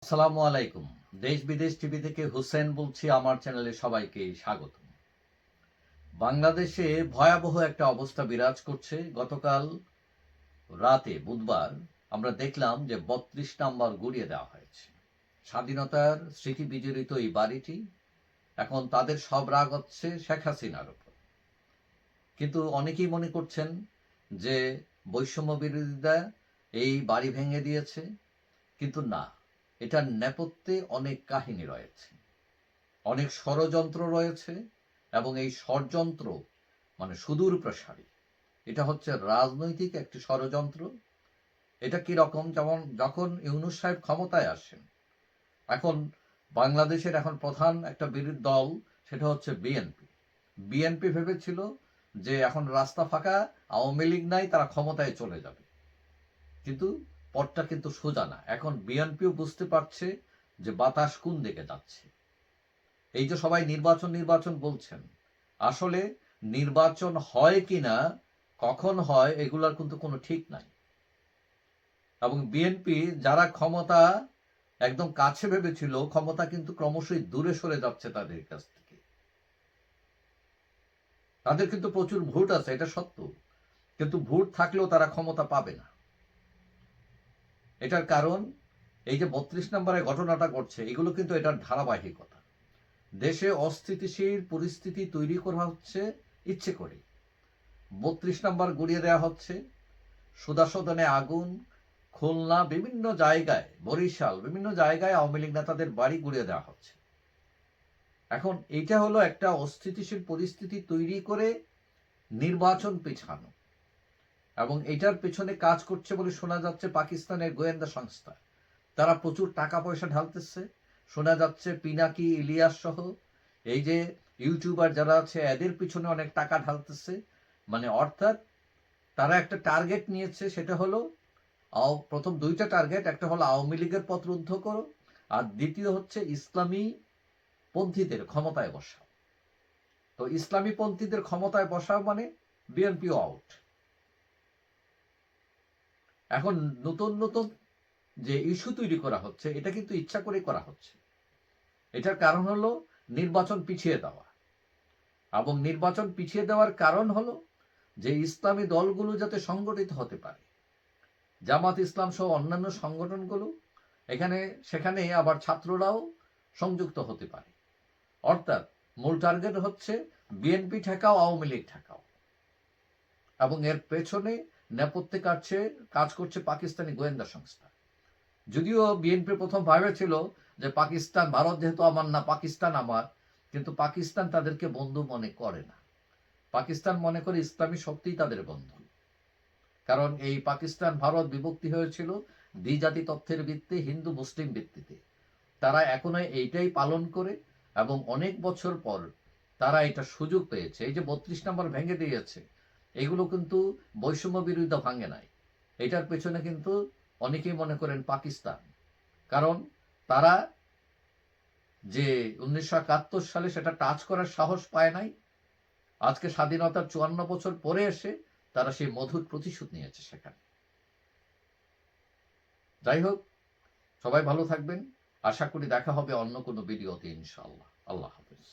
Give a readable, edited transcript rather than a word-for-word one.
আসসালামু আলাইকুম। দেশ বিদেশ টিভি থেকে হুসেন বলছি। আমার চ্যানেলে সবাইকে স্বাগত। বাংলাদেশে ভয়াবহ একটা অবস্থা বিরাজ করছে। গতকাল রাতে বুধবার আমরা দেখলাম যে ৩২ নাম্বার গুড়িয়ে দেওয়া হয়েছে। স্বাধীনতার স্মৃতি বিজড়িত এই বাড়িটি, এখন তাদের সব রাগ হচ্ছে শেখ হাসিনার উপর। কিন্তু অনেকেই মনে করছেন যে বৈষম্য বিরোধীরা এই বাড়ি ভেঙে দিয়েছে, কিন্তু না, এটার নেপথ্যে অনেক কাহিনী রয়েছে, অনেক ষড়যন্ত্র রয়েছে, এবং এই ষড়যন্ত্র সুদূর প্রসারী। এটা হচ্ছে রাজনৈতিক একটি ষড়যন্ত্র। এটা কি রকম, যেমন যখন ইউনূস সাহেব ক্ষমতায় আসেন, এখন বাংলাদেশের এখন প্রধান একটা বিরোধী দল, সেটা হচ্ছে বিএনপি। বিএনপি ভেবেছিল যে এখন রাস্তা ফাঁকা, আওয়ামী লীগ নাই, তারা ক্ষমতায় চলে যাবে। কিন্তু পথটা কিন্তু সোজা না। এখন বিএনপিও বুঝতে পারছে যে বাতাস কোন দিকে যাচ্ছে। এই যে সবাই নির্বাচন নির্বাচন বলছেন, আসলে নির্বাচন হয় কিনা, কখন হয়, এগুলার কিন্তু কোনো ঠিক নাই। এবং বিএনপি যারা ক্ষমতা একদম কাছে ভেবেছিল, ক্ষমতা কিন্তু ক্রমশই দূরে সরে যাচ্ছে তাদের কাছ থেকে। তাদের কিন্তু প্রচুর ভোট আছে, এটা সত্য, কিন্তু ভোট থাকলেও তারা ক্ষমতা পাবে না। এটার কারণ এই যে ৩২ নম্বরে ঘটনাটা ঘটছে, এগুলো কিন্তু এটার ধারাবাহিকতা। দেশে অস্থিতিশীল পরিস্থিতি তৈরি করা হচ্ছে ইচ্ছে করে। ৩২ নম্বর গুড়িয়ে দেওয়া হচ্ছে, সুদাসদনে আগুন, খুলনা, বিভিন্ন জায়গায়, বরিশাল, বিভিন্ন জায়গায় আওয়ামী লীগ নেতাদের বাড়ি গুড়িয়ে দেওয়া হচ্ছে। এখন এইটা হলো একটা অস্থিতিশীল পরিস্থিতি তৈরি করে নির্বাচন পেছানো, এবং এটার পেছনে কাজ করছে বলে শোনা যাচ্ছে পাকিস্তানের গোয়েন্দা সংস্থা। তারা প্রচুর টাকা পয়সা ঢালতেছে। শোনা যাচ্ছে পিনাকি, ইলিয়াস সহ এই যে ইউটিউবার যারা আছে, এদের পিছনে অনেক টাকা ঢালতেছে। অর্থাৎ তারা একটা টার্গেট নিয়েছে, সেটা হলো প্রথম দুইটা টার্গেট, একটা হলো আওয়ামী লীগের পথ রুদ্ধ করো, আর দ্বিতীয় হচ্ছে ইসলামী পন্থীদের ক্ষমতায় বসাও। তো ইসলামী পন্থীদের ক্ষমতায় বসাও মানে বিএনপিও আউট। এখন নতুন নতুন যে ইস্যু তৈরি করা হচ্ছে, এটা কিন্তু ইচ্ছা করে করা হচ্ছে। এটার কারণ হলো নির্বাচন পিছিয়ে দেওয়া, এবং নির্বাচন পিছিয়ে দেওয়ার কারণ হলো যে ইসলামী দলগুলো যাতে সংগঠিত হতে পারে, জামাত ইসলাম সহ অন্যান্য সংগঠনগুলো, সেখানে আবার ছাত্ররাও সংযুক্ত হতে পারে। অর্থাৎ মূল টার্গেট হচ্ছে বিএনপি ঠেকাও, আওয়ামী লীগ ঠেকাও, এবং এর পেছনে নেপথ্যে কাজ করছে পাকিস্তানি গোয়েন্দা সংস্থা। যদিও বিএনপি প্রথম ভেবেছিল যে পাকিস্তান, ভারত যেহেতু আমার না, পাকিস্তান আমার, কিন্তু পাকিস্তান তাদেরকে বন্ধু মনে করে না। পাকিস্তান মনে করে ইসলামী শক্তিই তাদের বন্ধু। কারণ এই পাকিস্তান ভারত বিভক্তি হয়েছিল দ্বিজাতি তত্ত্বের ভিত্তি, হিন্দু মুসলিম ভিত্তিতে। তারা এখনো এইটাই পালন করে, এবং অনেক বছর পর তারা এটা সুযোগ পেয়েছে। এই যে ৩২ নম্বর ভেঙে দিয়েছে, এগুলো কিন্তু বৈষম্য বিরোধিতা ভাঙে নাই। এটার পেছনে কিন্তু অনেকেই মনে করেন পাকিস্তান। কারণ তারা যে ১৯৭১ সালে সেটা টাচ করার সাহস পায় নাই, আজকে স্বাধীনতার ৫৪ বছর পরে এসে তারা সেই মধুর প্রতিশোধ নিয়েছে সেখানে। যাই হোক, সবাই ভালো থাকবেন। আশা করি দেখা হবে অন্য কোনো ভিডিওতে, ইনশাআল্লাহ। আল্লাহ হাফেজ।